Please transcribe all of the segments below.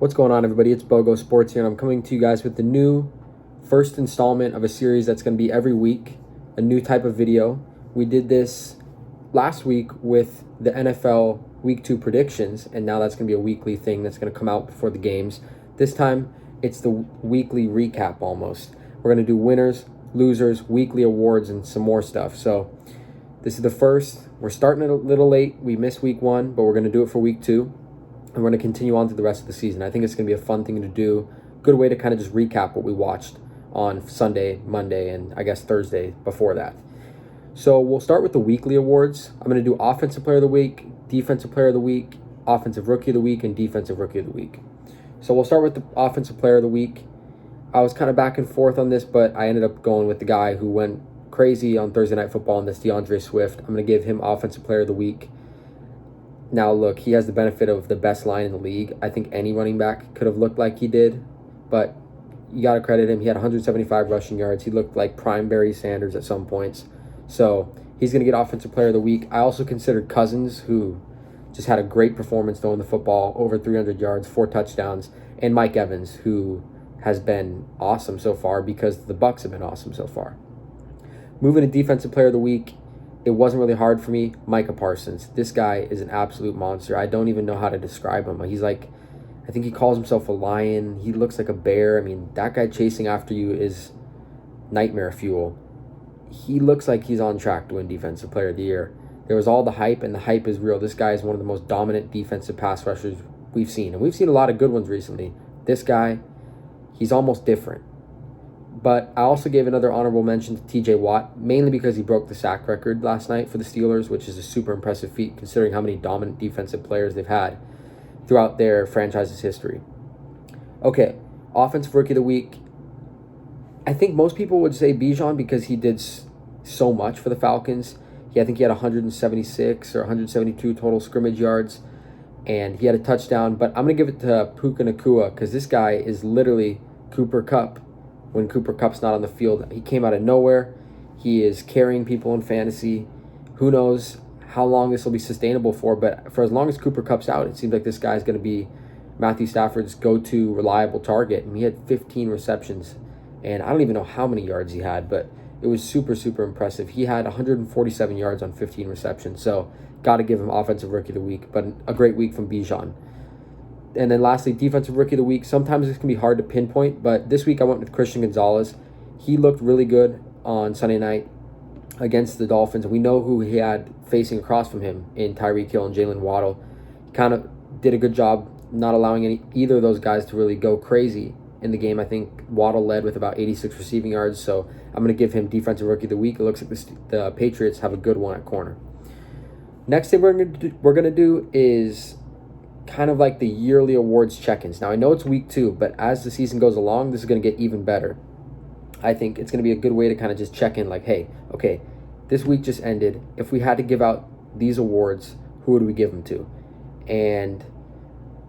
What's going on, everybody? It's BOGO Sports here, and I'm coming to you guys with the new first installment of a series that's going to be every week, a new type of video. We did this last week with the NFL Week 2 predictions, and now that's going to be a weekly thing that's going to come out before the games. This time, it's the weekly recap almost. We're going to do winners, losers, weekly awards, and some more stuff. So this is the first. We're starting it a little late. We missed week 1, but we're going to do it for week 2. And we're going to continue on to the rest of the season. I think it's going to be a fun thing to do. Good way to kind of just recap what we watched on Sunday, Monday, and I guess Thursday before that. So we'll start with the weekly awards. I'm going to do Offensive Player of the Week, Defensive Player of the Week, Offensive Rookie of the Week, and Defensive Rookie of the Week. So we'll start with the Offensive Player of the Week. I was kind of back and forth on this, but I ended up going with the guy who went crazy on Thursday Night Football, and that's DeAndre Swift. I'm going to give him Offensive Player of the Week. Now, look, he has the benefit of the best line in the league. I think any running back could have looked like he did, but you got to credit him. He had 175 rushing yards. He looked like prime Barry Sanders at some points. So he's going to get Offensive Player of the Week. I also considered Cousins, who just had a great performance throwing the football, over 300 yards, 4 touchdowns, and Mike Evans, who has been awesome so far because the Bucs have been awesome so far. Moving to Defensive Player of the Week, it wasn't really hard for me. Micah Parsons. This guy is an absolute monster. I don't even know how to describe him. He's like, I think he calls himself a lion. He looks like a bear. I mean, that guy chasing after you is nightmare fuel. He looks like he's on track to win Defensive Player of the Year. There was all the hype, and the hype is real. This guy is one of the most dominant defensive pass rushers we've seen. And we've seen a lot of good ones recently. This guy, he's almost different. But I also gave another honorable mention to TJ Watt, mainly because he broke the sack record last night for the Steelers, which is a super impressive feat considering how many dominant defensive players they've had throughout their franchise's history. Okay, Offensive Rookie of the Week. I think most people would say Bijan because he did so much for the Falcons. I think he had 176 or 172 total scrimmage yards, and he had a touchdown. But I'm going to give it to Puka Nacua because this guy is literally Cooper Kupp. When Cooper Kupp's not on the field, he came out of nowhere. He is carrying people in fantasy. Who knows how long this will be sustainable for, but for as long as Cooper Kupp's out, it seems like this guy's going to be Matthew Stafford's go-to reliable target. And he had 15 receptions, and I don't even know how many yards he had, but it was super, super impressive. He had 147 yards on 15 receptions, so got to give him Offensive Rookie of the Week, but a great week from Bijan. And then lastly, Defensive Rookie of the Week. Sometimes this can be hard to pinpoint, but this week I went with Christian Gonzalez. He looked really good on Sunday night against the Dolphins. We know who he had facing across from him in Tyreek Hill and Jalen Waddle. He kind of did a good job not allowing either of those guys to really go crazy in the game. I think Waddle led with about 86 receiving yards, so I'm going to give him Defensive Rookie of the Week. It looks like the Patriots have a good one at corner. Next thing we're going to do is kind of like the yearly awards check-ins. Now, I know it's week 2, but as the season goes along, this is going to get even better. I think it's going to be a good way to kind of just check in like, hey, okay, this week just ended. If we had to give out these awards, who would we give them to? And,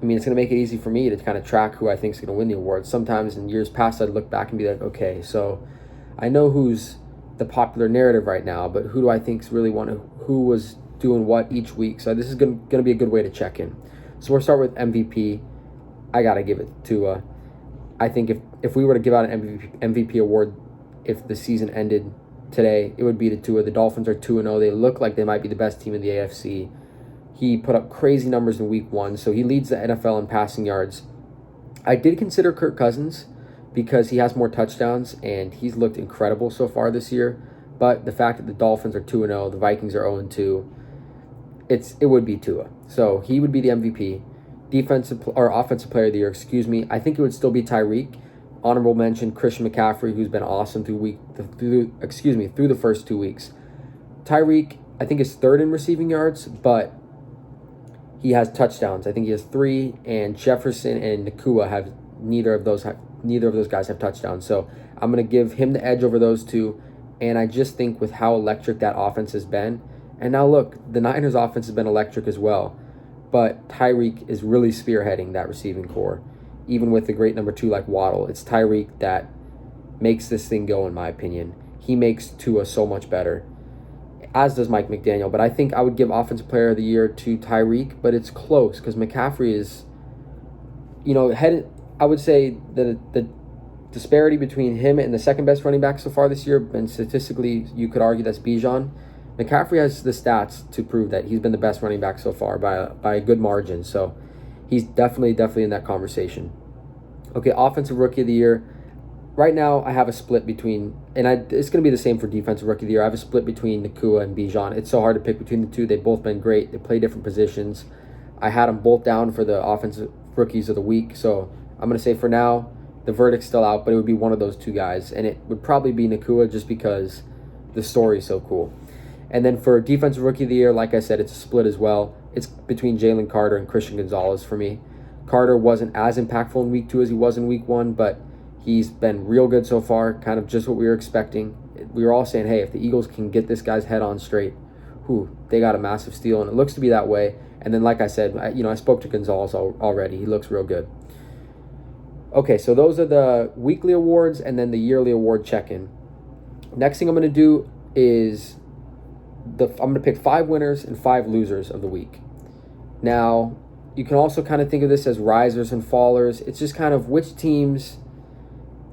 I mean, it's going to make it easy for me to kind of track who I think is going to win the awards. Sometimes in years past, I'd look back and be like, okay, so I know who's the popular narrative right now, but who do I think really who was doing what each week? So this is going to be a good way to check in. So we'll start with MVP. I got to give it to, I think if we were to give out an MVP award, if the season ended today, it would be to Tua. The Dolphins are 2-0. They look like they might be the best team in the AFC. He put up crazy numbers in week 1, so he leads the NFL in passing yards. I did consider Kirk Cousins because he has more touchdowns, and he's looked incredible so far this year. But the fact that the Dolphins are 2-0, the Vikings are 0-2, it would be Tua. So he would be the MVP. Offensive Player of the Year, I think it would still be Tyreek. Honorable mention, Christian McCaffrey, who's been awesome through the first 2 weeks. Tyreek, I think, is third in receiving yards, but he has touchdowns. I think he has 3, and Jefferson and Nacua have neither of those guys have touchdowns. So I'm going to give him the edge over those two. And I just think with how electric that offense has been, and now look, the Niners offense has been electric as well, but Tyreek is really spearheading that receiving core. Even with the great number 2 like Waddle, it's Tyreek that makes this thing go, in my opinion. He makes Tua so much better, as does Mike McDaniel. But I think I would give Offensive Player of the Year to Tyreek, but it's close because McCaffrey is I would say the disparity between him and the second best running back so far this year, and statistically, you could argue that's Bijan. McCaffrey has the stats to prove that he's been the best running back so far by a good margin. So he's definitely in that conversation. Okay, offensive rookie of the year. Right now, I have a split between, and it's going to be the same for defensive rookie of the year. I have a split between Nacua and Bijan. It's so hard to pick between the two. They've both been great. They play different positions. I had them both down for the offensive rookies of the week. So I'm going to say for now, the verdict's still out, but it would be one of those two guys. And it would probably be Nacua just because the story is so cool. And then for defensive rookie of the year, like I said, it's a split as well. It's between Jalen Carter and Christian Gonzalez for me. Carter wasn't as impactful in week 2 as he was in week 1, but he's been real good so far, kind of just what we were expecting. We were all saying, hey, if the Eagles can get this guy's head on straight, they got a massive steal, and it looks to be that way. And then, like I said, I spoke to Gonzalez already. He looks real good. Okay, so those are the weekly awards and then the yearly award check-in. Next thing I'm going to do is I'm going to pick 5 winners and 5 losers of the week. Now, you can also kind of think of this as risers and fallers. It's just kind of which teams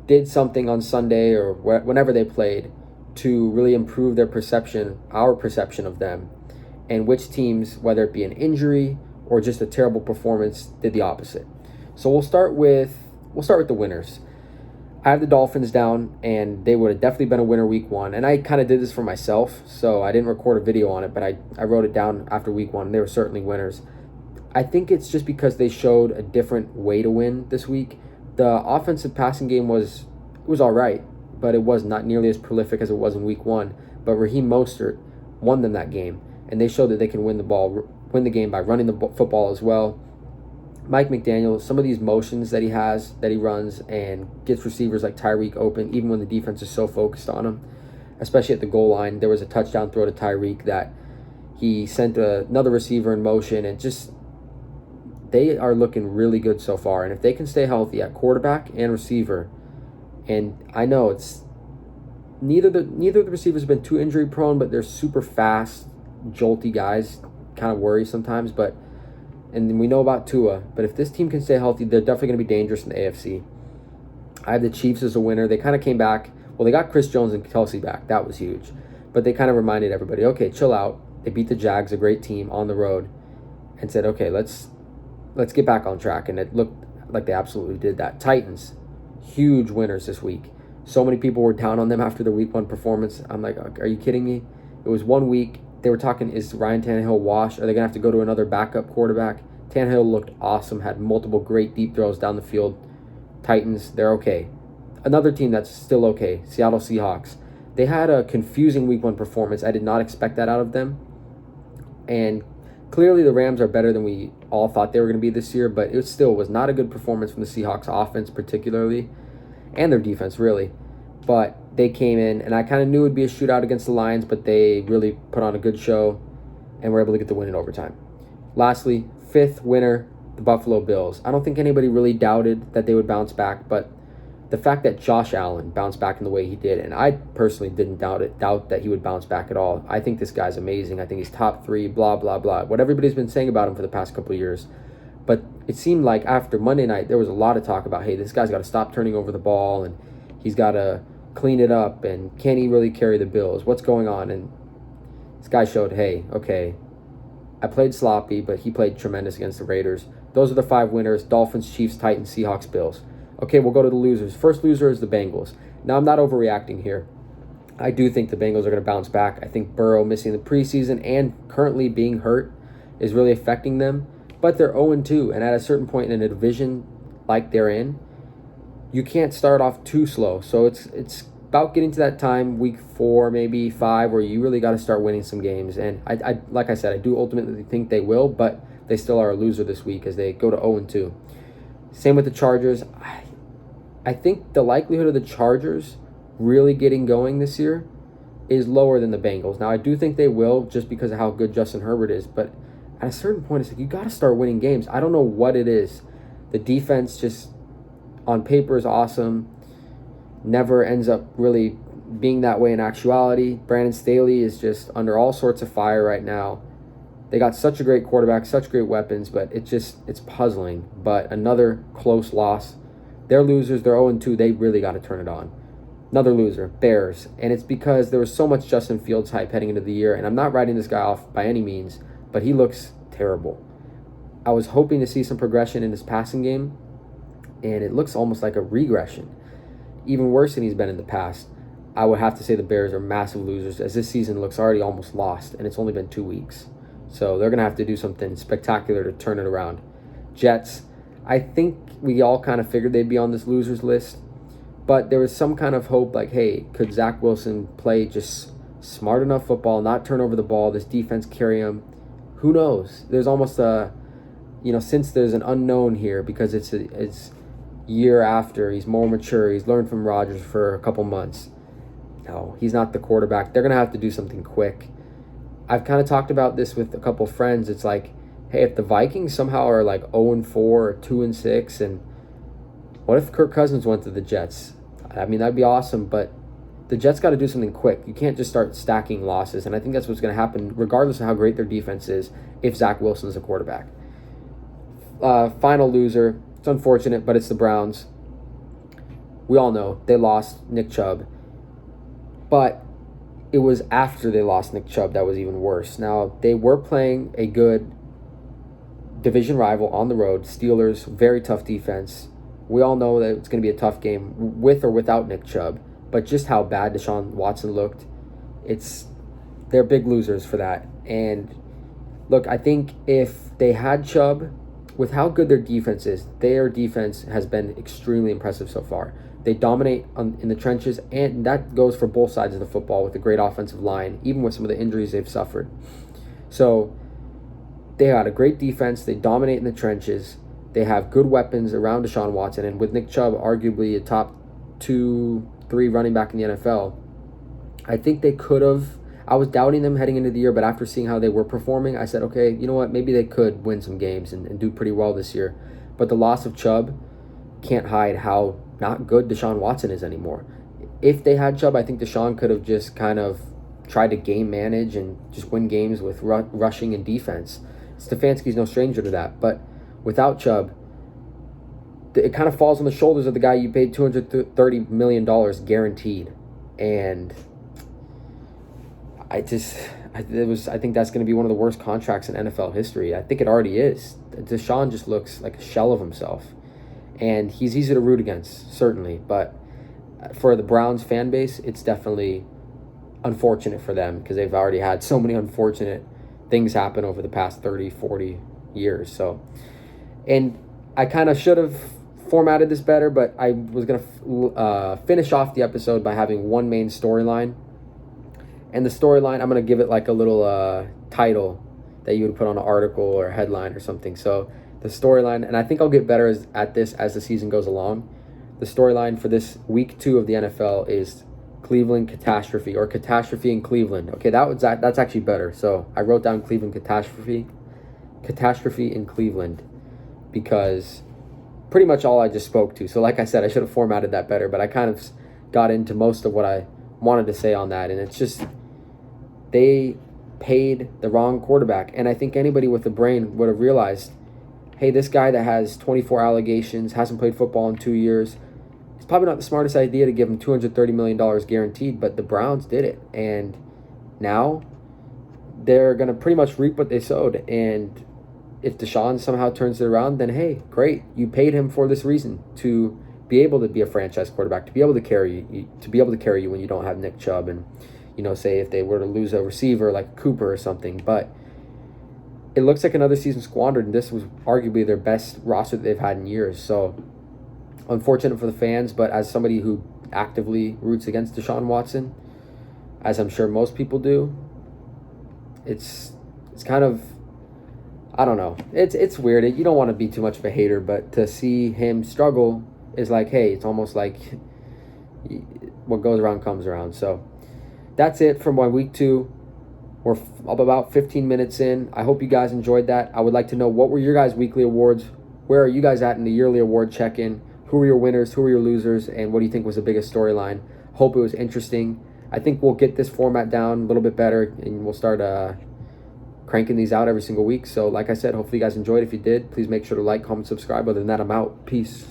did something on Sunday or whenever they played to really improve our perception of them, and which teams, whether it be an injury or just a terrible performance, did the opposite. So we'll start with the winners. I have the Dolphins down, and they would have definitely been a winner week 1. And I kind of did this for myself, so I didn't record a video on it, but I wrote it down after week 1, and they were certainly winners. I think it's just because they showed a different way to win this week. The offensive passing game was all right, but it was not nearly as prolific as it was in week 1. But Raheem Mostert won them that game, and they showed that they can win the game by running the football as well. Mike McDaniel, some of these motions that he runs and gets receivers like Tyreek open, even when the defense is so focused on him, especially at the goal line. There was a touchdown throw to Tyreek that he sent another receiver in motion, and just they are looking really good so far. And if they can stay healthy at quarterback and receiver, and I know it's neither of the receivers have been too injury prone, but they're super fast, jolty guys, kind of worry sometimes. And we know about Tua, but if this team can stay healthy, they're definitely going to be dangerous in the AFC. I have the Chiefs as a winner. They kind of came back. Well, they got Chris Jones and Kelsey back. That was huge. But they kind of reminded everybody, okay, chill out. They beat the Jags, a great team, on the road, and said, okay, let's get back on track. And it looked like they absolutely did that. Titans, huge winners this week. So many people were down on them after their week 1 performance. I'm like, are you kidding me? It was 1 week. They were talking, is Ryan Tannehill washed? Are they going to have to go to another backup quarterback? Tannehill looked awesome, had multiple great deep throws down the field. Titans, they're okay. Another team that's still okay, Seattle Seahawks. They had a confusing week 1 performance. I did not expect that out of them. And clearly the Rams are better than we all thought they were going to be this year, but it still was not a good performance from the Seahawks offense particularly, and their defense really. But they came in, and I kind of knew it would be a shootout against the Lions, but they really put on a good show and were able to get the win in overtime. Lastly, 5th winner, the Buffalo Bills. I don't think anybody really doubted that they would bounce back, but the fact that Josh Allen bounced back in the way he did, and I personally didn't doubt that he would bounce back at all. I think this guy's amazing. I think he's top 3, blah, blah, blah, what everybody's been saying about him for the past couple of years. But it seemed like after Monday night, there was a lot of talk about, hey, this guy's got to stop turning over the ball, and he's got to clean it up, and can he really carry the Bills? What's going on? And this guy showed, hey, okay, I played sloppy, but he played tremendous against the Raiders. Those are the 5 winners: Dolphins, Chiefs, Titans, Seahawks, Bills. Okay, we'll go to the losers. First loser is the Bengals. Now, I'm not overreacting here. I do think the Bengals are going to bounce back. I think Burrow missing the preseason and currently being hurt is really affecting them. But they're 0-2, and at a certain point in a division like they're in, you can't start off too slow. So it's about getting to that time, week 4, maybe 5, where you really got to start winning some games. And I like I said, I do ultimately think they will, but they still are a loser this week as they go to 0-2. Same with the Chargers. I think the likelihood of the Chargers really getting going this year is lower than the Bengals. Now, I do think they will just because of how good Justin Herbert is, but at a certain point, it's like you got to start winning games. I don't know what it is. The defense just on paper is awesome, never ends up really being that way in actuality. Brandon Staley is just under all sorts of fire right now. They got such a great quarterback, such great weapons, but it's puzzling. But another close loss. They're losers. They're 0-2. They really got to turn it on. Another loser, Bears. And it's because there was so much Justin Fields hype heading into the year. And I'm not writing this guy off by any means, but he looks terrible. I was hoping to see some progression in his passing game, and it looks almost like a regression. Even worse than he's been in the past. I would have to say the Bears are massive losers, as this season looks already almost lost, and it's only been 2 weeks. So they're going to have to do something spectacular to turn it around. Jets, I think we all kind of figured they'd be on this losers list, but there was some kind of hope like, hey, could Zach Wilson play just smart enough football, not turn over the ball, this defense carry him? Who knows? There's almost a, since there's an unknown here because it's year after, he's more mature, he's learned from Rodgers for a couple months. No, he's not the quarterback. They're going to have to do something quick. I've kind of talked about this with a couple friends. It's like, hey, if the Vikings somehow are like 0-4 or 2-6, and what if Kirk Cousins went to the Jets? I mean, that'd be awesome, but the Jets got to do something quick. You can't just start stacking losses, and I think that's what's going to happen regardless of how great their defense is if Zach Wilson is a quarterback. Final loser. It's unfortunate, but it's the Browns. We all know they lost Nick Chubb, but it was after they lost Nick Chubb that was even worse. Now, they were playing a good division rival on the road. Steelers, very tough defense. We all know that it's going to be a tough game with or without Nick Chubb, but just how bad Deshaun Watson looked, they're big losers for that. And look, I think if they had Chubb, with how good their defense is, their defense has been extremely impressive so far. They dominate in the trenches, and that goes for both sides of the football with a great offensive line, even with some of the injuries they've suffered. So they had a great defense. They dominate in the trenches. They have good weapons around Deshaun Watson, and with Nick Chubb, arguably a top 2-3 running back in the NFL, I think they could have. I was doubting them heading into the year, but after seeing how they were performing, I said, okay, you know what? Maybe they could win some games and do pretty well this year. But the loss of Chubb can't hide how not good Deshaun Watson is anymore. If they had Chubb, I think Deshaun could have just kind of tried to game manage and just win games with rushing and defense. Stefanski's no stranger to that. But without Chubb, it kind of falls on the shoulders of the guy you paid $230 million guaranteed. And I think that's going to be one of the worst contracts in NFL history. I think it already is. Deshaun just looks like a shell of himself. And he's easy to root against, certainly. But for the Browns fan base, it's definitely unfortunate for them because they've already had so many unfortunate things happen over the past 30, 40 years. So, and I kind of should have formatted this better, but I was going to finish off the episode by having one main storyline. And the storyline, I'm going to give it like a little title that you would put on an article or a headline or something. So the storyline, and I think I'll get better at this as the season goes along. The storyline for this week 2 of the NFL is Cleveland catastrophe, or catastrophe in Cleveland. Okay, that's actually better. So I wrote down Cleveland catastrophe in Cleveland, because pretty much all I just spoke to. So like I said, I should have formatted that better, but I kind of got into most of what I wanted to say on that. And it's just, they paid the wrong quarterback. And I think anybody with a brain would have realized, hey, this guy that has 24 allegations, hasn't played football in 2 years, it's probably not the smartest idea to give him $230 million guaranteed, but the Browns did it. And now they're going to pretty much reap what they sowed. And if Deshaun somehow turns it around, then hey, great. You paid him for this reason, to be able to be a franchise quarterback, to be able to carry you when you don't have Nick Chubb, and say if they were to lose a receiver like Cooper or something. But it looks like another season squandered, and this was arguably their best roster that they've had in years. So unfortunate for the fans, but as somebody who actively roots against Deshaun Watson, as I'm sure most people do, it's kind of, I don't know. It's weird. You don't want to be too much of a hater, but to see him struggle is like, hey, it's almost like what goes around comes around. So that's it from my week 2. We're about 15 minutes in. I hope you guys enjoyed that. I would like to know, what were your guys' weekly awards? Where are you guys at in the yearly award check-in? Who were your winners? Who were your losers? And what do you think was the biggest storyline? Hope it was interesting. I think we'll get this format down a little bit better, and we'll start cranking these out every single week. So like I said, hopefully you guys enjoyed. If you did, please make sure to like, comment, subscribe. Other than that, I'm out. Peace.